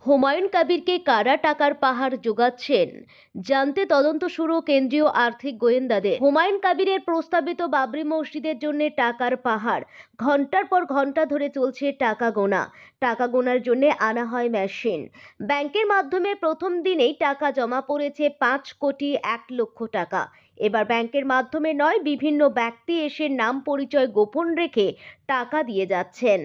হুমায়ুন কবিরকে কারা টাকার পাহাড় জোগাচ্ছেন জানতে তদন্ত শুরু কেন্দ্রীয় আর্থিক গোয়েন্দাদের। হুমায়ুন কবিরের প্রস্তাবিত বাবরি মসজিদের জন্য টাকার পাহাড়, ঘন্টার পর ঘন্টা ধরে চলছে টাকা গোনার জন্য আনা হয় মেশিন। ব্যাংকের মাধ্যমে প্রথম দিনেই টাকা জমা পড়েছে 5,01,00,000 টাকা। এবার ব্যাংকের মাধ্যমে নয়, বিভিন্ন ব্যক্তি এসে নাম পরিচয় গোপন রেখে টাকা দিয়ে যাচ্ছেন।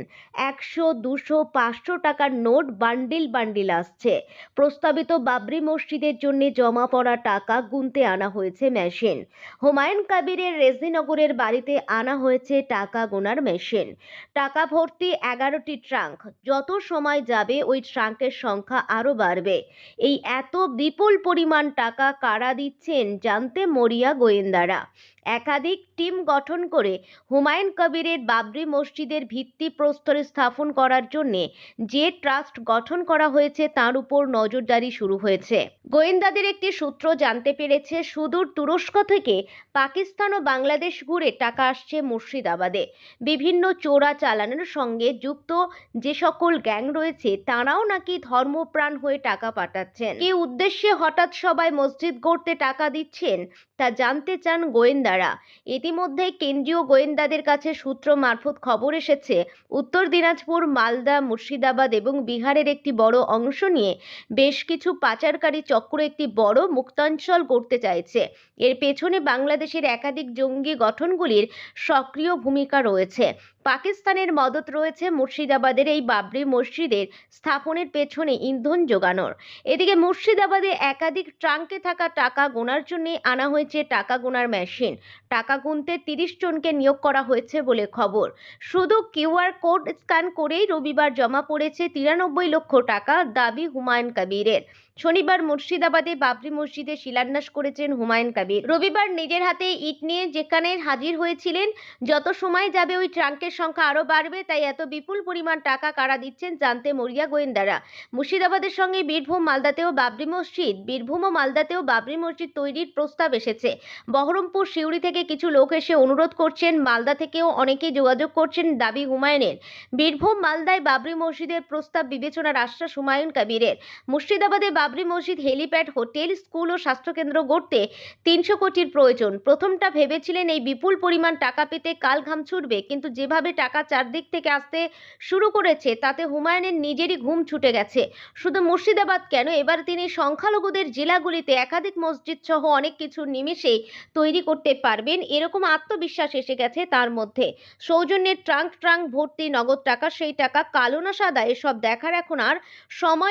100, 200, 500 টাকার নোট বান্ডিল বান্ডিল আসছে। প্রস্তাবিত বাবরি মসজিদের জন্য জমা পড়া টাকা গুনতে আনা হয়েছে মেশিন। হুমায়ুন কবিরের রেজিনগরের বাড়িতে আনা হয়েছে টাকা গোনার মেশিন। টাকা ভর্তি 11টি ট্রাঙ্ক। যত সময় যাবে ওই ট্রাঙ্কের সংখ্যা আরো বাড়বে। এই এত বিপুল পরিমাণ টাকা কারা দিচ্ছেন জানতে মরিয়া গোয়েন্দারা। একাধিক টিম গঠন করে হুমায়ুন কবিরের বাবরি মসজিদের ভিত্তিপ্রস্তর স্থাপন করার জন্য যে ট্রাস্ট গঠন করা হয়েছে তার উপর নজরদারি শুরু হয়েছে। গোয়েন্দাদের একটি সূত্র জানতে পেরেছে, সুদূর তুরস্ক থেকে পাকিস্তান ও বাংলাদেশ ঘুরে টাকা আসছে মুর্শিদাবাদে। বিভিন্ন চোরাচালানের সঙ্গে যুক্ত যে সকল গ্যাং রয়েছে তারাও নাকি ধর্মপ্রাণ হয়ে টাকা পাঠাচ্ছেন। কি উদ্দেশ্যে হঠাৎ সবাই মসজিদ গড়তে টাকা দিচ্ছেন তা জানতে চান গোয়েন্দারা। ইতিমধ্যে কেন্দ্রীয় গোয়েন্দাদের কাছে সূত্র মারফত খবর এসেছে, উত্তর দিনাজপুর, মালদা, মুর্শিদাবাদ এবং বিহারের একটি বড় অংশ নিয়ে বেশ কিছু পাচারকারী চক্র একটি বড় মুক্তাঞ্চল করতে চাইছে। এর পেছনে বাংলাদেশের একাধিক জঙ্গি গঠনগুলির সক্রিয় ভূমিকা রয়েছে। পাকিস্তানের মদত রয়েছে মুর্শিদাবাদের এই বাবরি মসজিদের স্থাপনের পেছনে ইন্ধন যোগানোর। এদিকে মুর্শিদাবাদে একাধিক ট্রাঙ্কে থাকা টাকা গোনার জন্য আনা হয়েছে টাকা গোনার মেশিন। টাকা গুনতে 30 জনকে নিয়োগ করা হয়েছে বলে খবর। শুধু কিউআর কোড স্ক্যান করেই রবিবার জমা পড়েছে 93 লক্ষ টাকা, দাবি হুমায়ুন কবিরের। শনিবার মুর্শিদাবাদে বাবরি মসজিদে শিলান্যাস করেছেন হুমায়ুন কবির। রবিবার নিজের হাতে ইট নিয়ে যেখানে হাজির হয়েছিলেন। যত সময় যাবে ওই ট্রাঙ্কের সংখ্যা আরো বাড়বে, তাই এত বিপুল পরিমাণ টাকা কারা দিচ্ছেন জানতে মরিয়া গোয়েন্দারা। মুর্শিদাবাদের সঙ্গে বীরভূম ও মালদাতেও বাবরি মসজিদ তৈরির প্রস্তাব এসেছে। বহরমপুর, সিউড়ি থেকে কিছু লোক এসে অনুরোধ করছেন, মালদা থেকেও অনেকেই যোগাযোগ করছেন, দাবি হুমায়ুনের। বীরভূম, মালদায় বাবরি মসজিদের প্রস্তাব বিবেচনার আশ্বাস হুমায়ুন কবিরের। মুর্শিদাবাদে বাবরি মসজিদ, হেলিপ্যাড, হোটেল, স্কুল ও স্বাস্থ্যকেন্দ্র গড়তে 300 কোটির প্রয়োজন। প্রথমটা ভেবেছিলেন এই বিপুল পরিমাণ টাকা পেতে কাল ঘাম ছুটবে, কিন্তু যেভাবে টাকা চারদিক থেকে আসতে শুরু করেছে তাতে হুমায়ুনের নিজেরই ঘুম ছুটে গেছে। শুধু মুর্শিদাবাদ কেন, এবার তিনি সংখ্যালঘুদের জেলাগুলিতে একাধিক মসজিদ সহ অনেক কিছু নিমেষেই তৈরি করতে পারবেন, এরকম আত্মবিশ্বাস এসে গেছে তার মধ্যে। সৌজন্যের ট্রাঙ্ক ভর্তি নগদ টাকা, সেই টাকা কালো না সাদা এসব দেখার এখন আর সময়